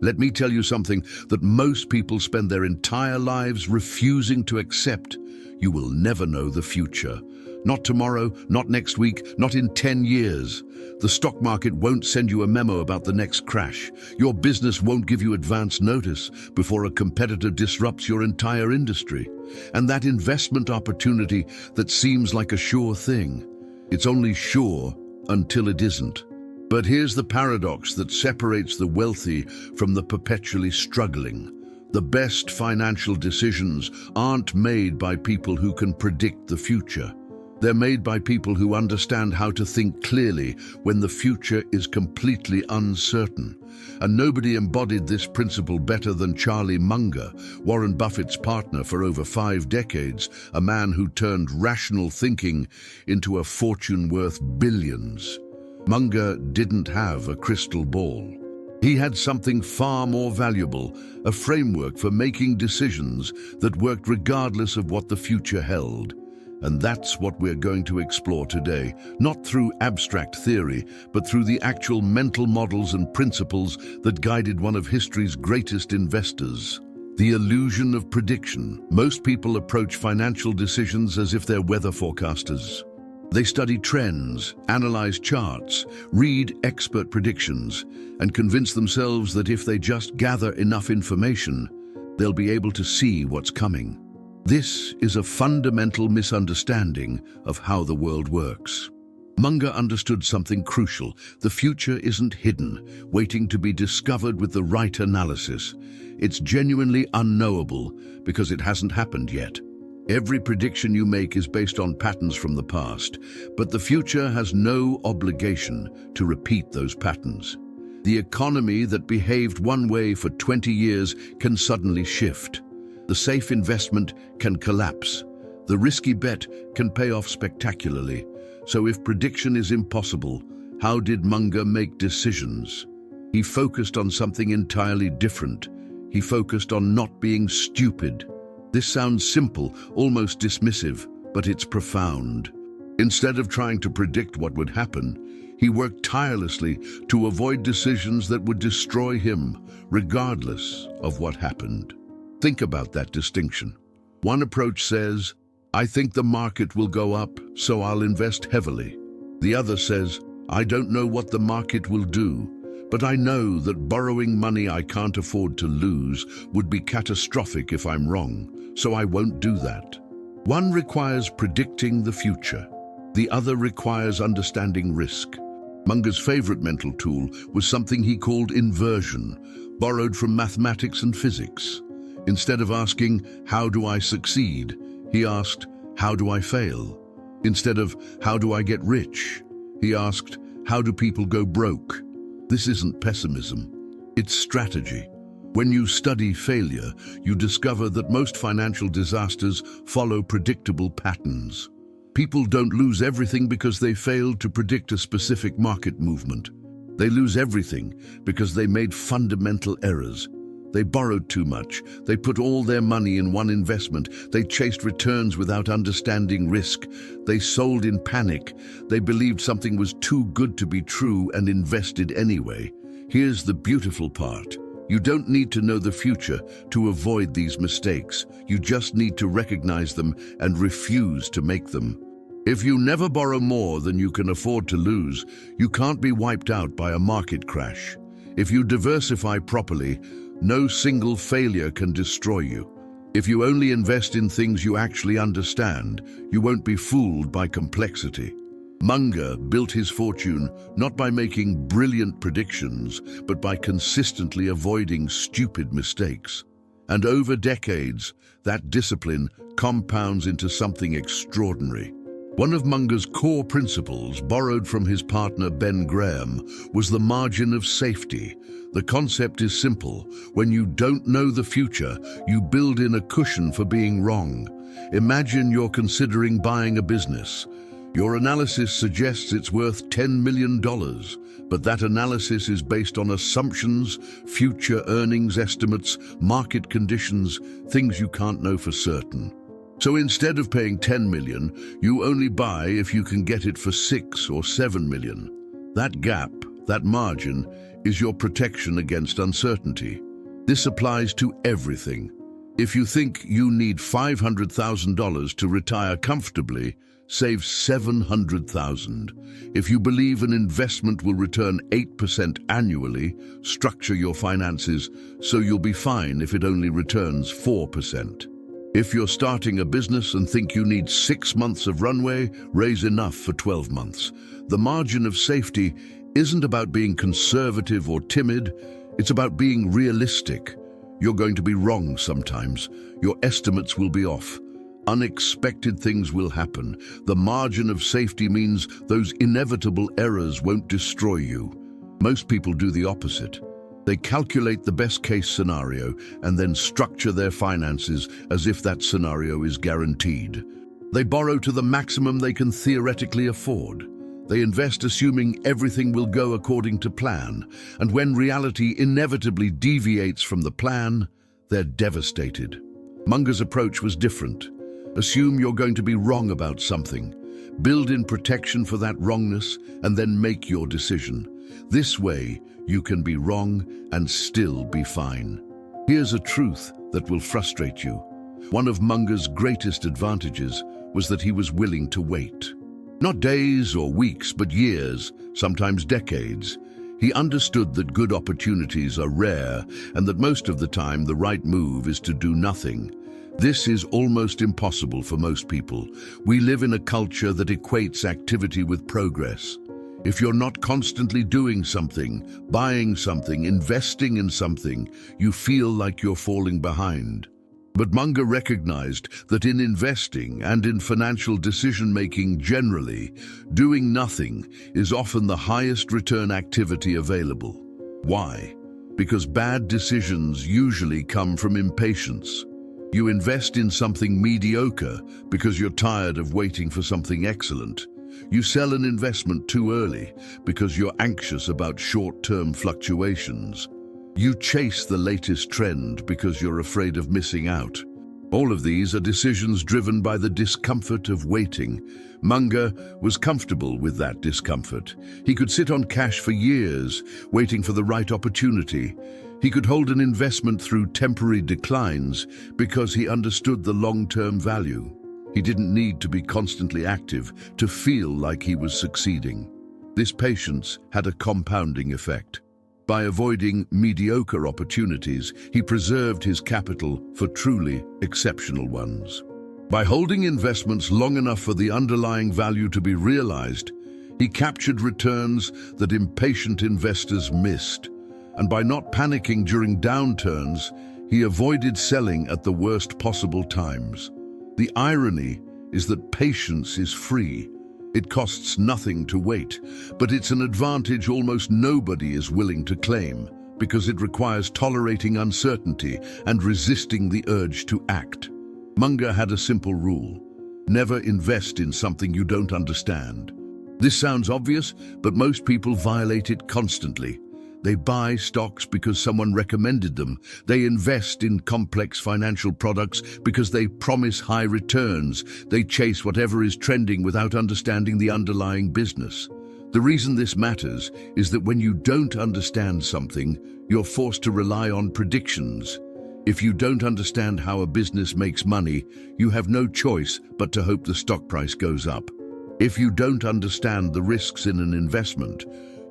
Let me tell you something that most people spend their entire lives refusing to accept. You will never know the future. Not tomorrow, not next week, not in 10 years. The stock market won't send you a memo about the next crash. Your business won't give you advance notice before a competitor disrupts your entire industry. And that investment opportunity that seems like a sure thing, it's only sure until it isn't. But here's the paradox that separates the wealthy from the perpetually struggling. The best financial decisions aren't made by people who can predict the future. They're made by people who understand how to think clearly when the future is completely uncertain. And nobody embodied this principle better than Charlie Munger, Warren Buffett's partner for over 5 decades, a man who turned rational thinking into a fortune worth billions. Munger didn't have a crystal ball. He had something far more valuable, a framework for making decisions that worked regardless of what the future held. And that's what we're going to explore today, not through abstract theory, but through the actual mental models and principles that guided one of history's greatest investors. The illusion of prediction. Most people approach financial decisions as if they're weather forecasters. They study trends, analyze charts, read expert predictions, and convince themselves that if they just gather enough information, they'll be able to see what's coming. This is a fundamental misunderstanding of how the world works. Munger understood something crucial. The future isn't hidden, waiting to be discovered with the right analysis. It's genuinely unknowable because it hasn't happened yet. Every prediction you make is based on patterns from the past, but the future has no obligation to repeat those patterns. The economy that behaved one way for 20 years can suddenly shift. The safe investment can collapse. The risky bet can pay off spectacularly. So if prediction is impossible, how did Munger make decisions? He focused on something entirely different. He focused on not being stupid. This sounds simple, almost dismissive, but it's profound. Instead of trying to predict what would happen, he worked tirelessly to avoid decisions that would destroy him, regardless of what happened. Think about that distinction. One approach says, I think the market will go up, so I'll invest heavily. The other says, I don't know what the market will do, but I know that borrowing money I can't afford to lose would be catastrophic if I'm wrong, so I won't do that. One requires predicting the future. The other requires understanding risk. Munger's favorite mental tool was something he called inversion, borrowed from mathematics and physics. Instead of asking, how do I succeed? He asked, how do I fail? Instead of, how do I get rich? He asked, how do people go broke? This isn't pessimism, it's strategy. When you study failure, you discover that most financial disasters follow predictable patterns. People don't lose everything because they failed to predict a specific market movement. They lose everything because they made fundamental errors. They borrowed too much. They put all their money in one investment. They chased returns without understanding risk. They sold in panic. They believed something was too good to be true and invested anyway. Here's the beautiful part. You don't need to know the future to avoid these mistakes. You just need to recognize them and refuse to make them. If you never borrow more than you can afford to lose, you can't be wiped out by a market crash. If you diversify properly, no single failure can destroy you. If you only invest in things you actually understand, you won't be fooled by complexity. Munger built his fortune not by making brilliant predictions, but by consistently avoiding stupid mistakes. And over decades, that discipline compounds into something extraordinary. One of Munger's core principles, borrowed from his partner Ben Graham, was the margin of safety. The concept is simple. When you don't know the future, you build in a cushion for being wrong. Imagine you're considering buying a business. Your analysis suggests it's worth $10 million, but that analysis is based on assumptions, future earnings estimates, market conditions, things you can't know for certain. So instead of paying $10 million, you only buy if you can get it for $6 or $7 million. That gap, that margin, is your protection against uncertainty. This applies to everything. If you think you need $500,000 to retire comfortably, save $700,000. If you believe an investment will return 8% annually, structure your finances so you'll be fine if it only returns 4%. If you're starting a business and think you need 6 months of runway, raise enough for 12 months. The margin of safety isn't about being conservative or timid, it's about being realistic. You're going to be wrong sometimes. Your estimates will be off. Unexpected things will happen. The margin of safety means those inevitable errors won't destroy you. Most people do the opposite. They calculate the best-case scenario and then structure their finances as if that scenario is guaranteed. They borrow to the maximum they can theoretically afford. They invest assuming everything will go according to plan, and when reality inevitably deviates from the plan, they're devastated. Munger's approach was different. Assume you're going to be wrong about something. Build in protection for that wrongness and then make your decision. This way, you can be wrong and still be fine. Here's a truth that will frustrate you. One of Munger's greatest advantages was that he was willing to wait. Not days or weeks, but years, sometimes decades. He understood that good opportunities are rare and that most of the time the right move is to do nothing. This is almost impossible for most people. We live in a culture that equates activity with progress. If you're not constantly doing something, buying something, investing in something, you feel like you're falling behind. But Munger recognized that in investing and in financial decision-making generally, doing nothing is often the highest return activity available. Why? Because bad decisions usually come from impatience. You invest in something mediocre because you're tired of waiting for something excellent. You sell an investment too early because you're anxious about short-term fluctuations. You chase the latest trend because you're afraid of missing out. All of these are decisions driven by the discomfort of waiting. Munger was comfortable with that discomfort. He could sit on cash for years, waiting for the right opportunity. He could hold an investment through temporary declines because he understood the long-term value. He didn't need to be constantly active to feel like he was succeeding. This patience had a compounding effect. By avoiding mediocre opportunities, he preserved his capital for truly exceptional ones. By holding investments long enough for the underlying value to be realized, he captured returns that impatient investors missed. And by not panicking during downturns, he avoided selling at the worst possible times. The irony is that patience is free. It costs nothing to wait, but it's an advantage almost nobody is willing to claim because it requires tolerating uncertainty and resisting the urge to act. Munger had a simple rule: never invest in something you don't understand. This sounds obvious, but most people violate it constantly. They buy stocks because someone recommended them. They invest in complex financial products because they promise high returns. They chase whatever is trending without understanding the underlying business. The reason this matters is that when you don't understand something, you're forced to rely on predictions. If you don't understand how a business makes money, you have no choice but to hope the stock price goes up. If you don't understand the risks in an investment,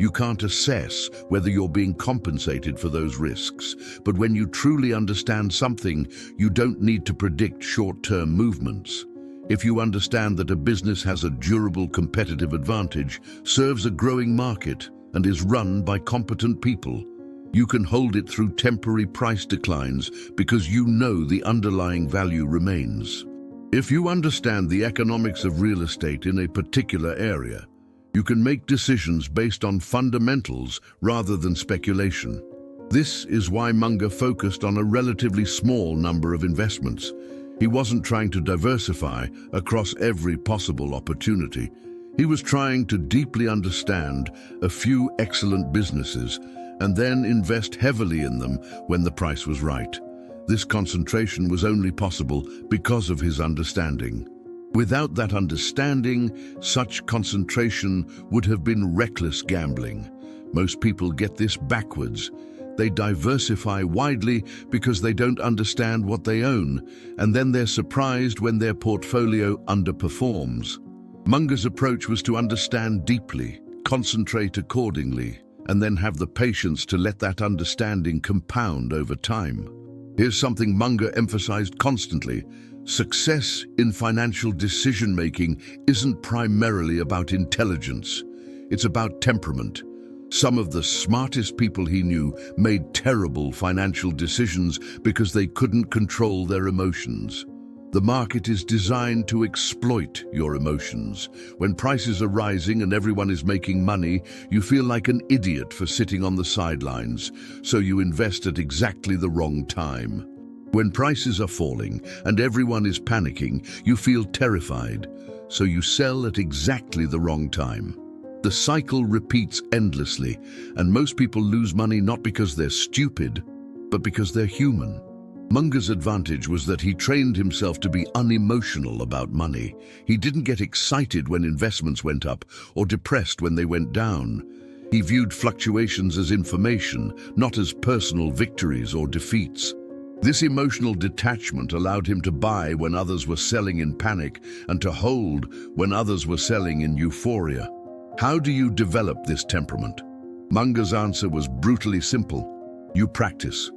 you can't assess whether you're being compensated for those risks. But when you truly understand something, you don't need to predict short-term movements. If you understand that a business has a durable competitive advantage, serves a growing market, and is run by competent people, you can hold it through temporary price declines because you know the underlying value remains. If you understand the economics of real estate in a particular area, you can make decisions based on fundamentals rather than speculation. This is why Munger focused on a relatively small number of investments. He wasn't trying to diversify across every possible opportunity. He was trying to deeply understand a few excellent businesses and then invest heavily in them when the price was right. This concentration was only possible because of his understanding. Without that understanding, such concentration would have been reckless gambling. Most people get this backwards. They diversify widely because they don't understand what they own, and then they're surprised when their portfolio underperforms. Munger's approach was to understand deeply, concentrate accordingly, and then have the patience to let that understanding compound over time. Here's something Munger emphasized constantly. Success in financial decision-making isn't primarily about intelligence. It's about temperament. Some of the smartest people he knew made terrible financial decisions because they couldn't control their emotions. The market is designed to exploit your emotions. When prices are rising and everyone is making money, you feel like an idiot for sitting on the sidelines, so you invest at exactly the wrong time. When prices are falling and everyone is panicking, you feel terrified, so you sell at exactly the wrong time. The cycle repeats endlessly, and most people lose money not because they're stupid, but because they're human. Munger's advantage was that he trained himself to be unemotional about money. He didn't get excited when investments went up or depressed when they went down. He viewed fluctuations as information, not as personal victories or defeats. This emotional detachment allowed him to buy when others were selling in panic and to hold when others were selling in euphoria. How do you develop this temperament? Munger's answer was brutally simple. You practice.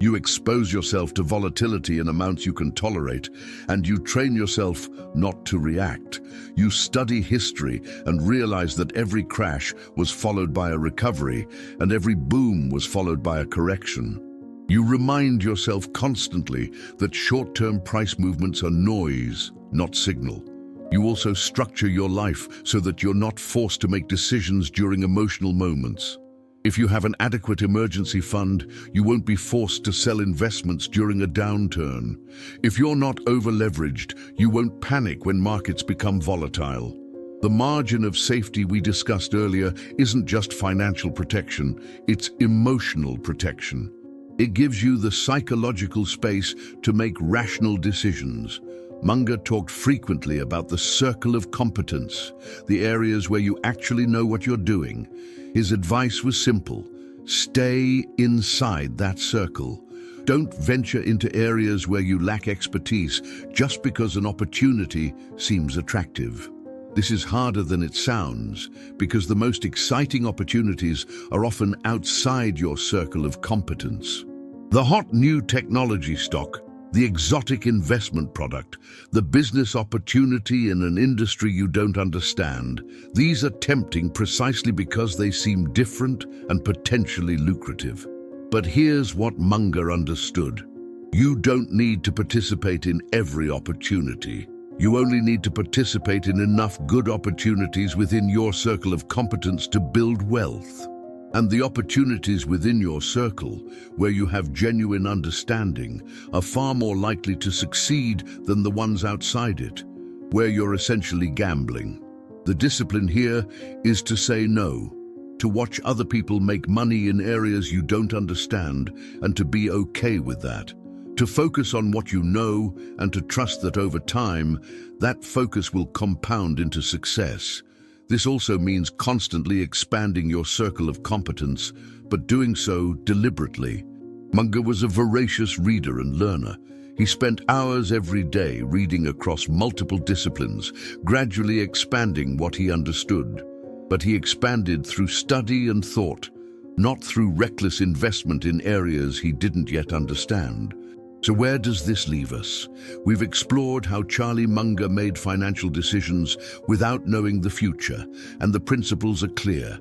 You expose yourself to volatility in amounts you can tolerate, and you train yourself not to react. You study history and realize that every crash was followed by a recovery, and every boom was followed by a correction. You remind yourself constantly that short-term price movements are noise, not signal. You also structure your life so that you're not forced to make decisions during emotional moments. If you have an adequate emergency fund, you won't be forced to sell investments during a downturn. If you're not over-leveraged, you won't panic when markets become volatile. The margin of safety we discussed earlier isn't just financial protection, it's emotional protection. It gives you the psychological space to make rational decisions. Munger talked frequently about the circle of competence, the areas where you actually know what you're doing. His advice was simple: stay inside that circle. Don't venture into areas where you lack expertise just because an opportunity seems attractive. This is harder than it sounds, because the most exciting opportunities are often outside your circle of competence. The hot new technology stock, the exotic investment product, the business opportunity in an industry you don't understand, these are tempting precisely because they seem different and potentially lucrative. But here's what Munger understood. You don't need to participate in every opportunity. You only need to participate in enough good opportunities within your circle of competence to build wealth. And the opportunities within your circle, where you have genuine understanding, are far more likely to succeed than the ones outside it, where you're essentially gambling. The discipline here is to say no, to watch other people make money in areas you don't understand, and to be okay with that. To focus on what you know, and to trust that over time, that focus will compound into success. This also means constantly expanding your circle of competence, but doing so deliberately. Munger was a voracious reader and learner. He spent hours every day reading across multiple disciplines, gradually expanding what he understood. But he expanded through study and thought, not through reckless investment in areas he didn't yet understand. So where does this leave us? We've explored how Charlie Munger made financial decisions without knowing the future, and the principles are clear.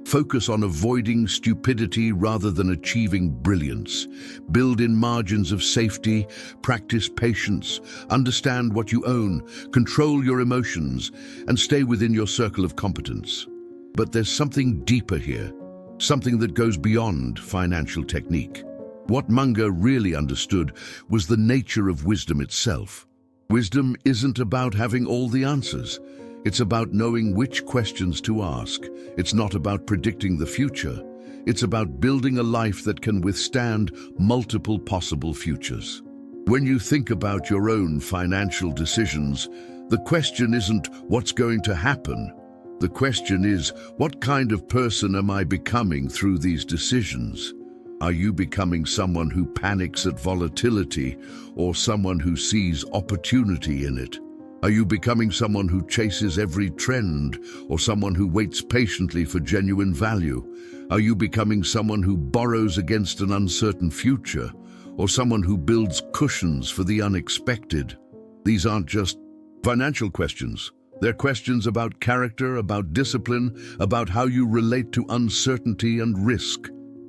Focus on avoiding stupidity rather than achieving brilliance. Build in margins of safety, practice patience, understand what you own, control your emotions, and stay within your circle of competence. But there's something deeper here, something that goes beyond financial technique. What Munger really understood was the nature of wisdom itself. Wisdom isn't about having all the answers. It's about knowing which questions to ask. It's not about predicting the future. It's about building a life that can withstand multiple possible futures. When you think about your own financial decisions, the question isn't what's going to happen, The question is, what kind of person am I becoming through these decisions? Are you becoming someone who panics at volatility or someone who sees opportunity in it? Are you becoming someone who chases every trend or someone who waits patiently for genuine value? Are you becoming someone who borrows against an uncertain future or someone who builds cushions for the unexpected? These aren't just financial questions. They're questions about character, about discipline, about how you relate to uncertainty and risk.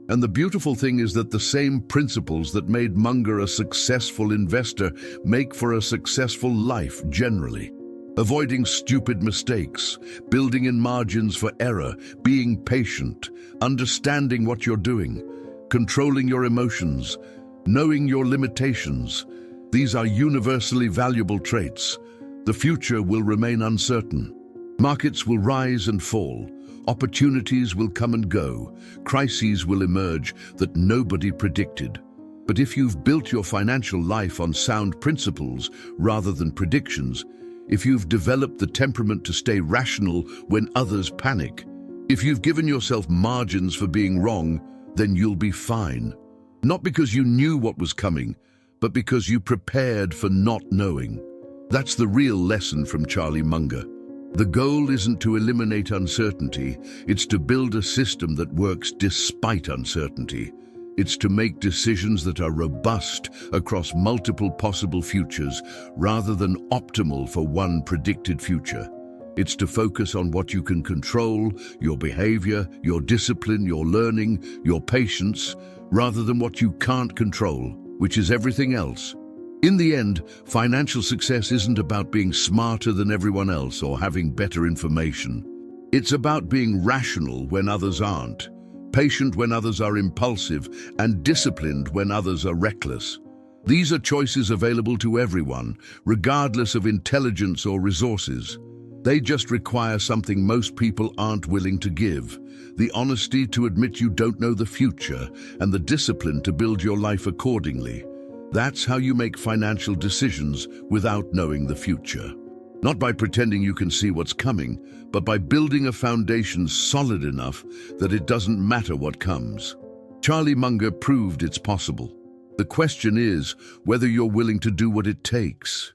And the beautiful thing is that the same principles that made Munger a successful investor make for a successful life generally. Avoiding stupid mistakes, building in margins for error, being patient, understanding what you're doing, controlling your emotions, knowing your limitations. These are universally valuable traits. The future will remain uncertain. Markets will rise and fall. Opportunities will come and go. Crises will emerge that nobody predicted. But if you've built your financial life on sound principles rather than predictions, if you've developed the temperament to stay rational when others panic, if you've given yourself margins for being wrong, then you'll be fine. Not because you knew what was coming, but because you prepared for not knowing. That's the real lesson from Charlie Munger. The goal isn't to eliminate uncertainty, it's to build a system that works despite uncertainty. It's to make decisions that are robust across multiple possible futures rather than optimal for one predicted future. It's to focus on what you can control, your behavior, your discipline, your learning, your patience, rather than what you can't control, which is everything else. In the end, financial success isn't about being smarter than everyone else or having better information. It's about being rational when others aren't, patient when others are impulsive, and disciplined when others are reckless. These are choices available to everyone, regardless of intelligence or resources. They just require something most people aren't willing to give: the honesty to admit you don't know the future and the discipline to build your life accordingly. That's how you make financial decisions without knowing the future. Not by pretending you can see what's coming, but by building a foundation solid enough that it doesn't matter what comes. Charlie Munger proved it's possible. The question is whether you're willing to do what it takes.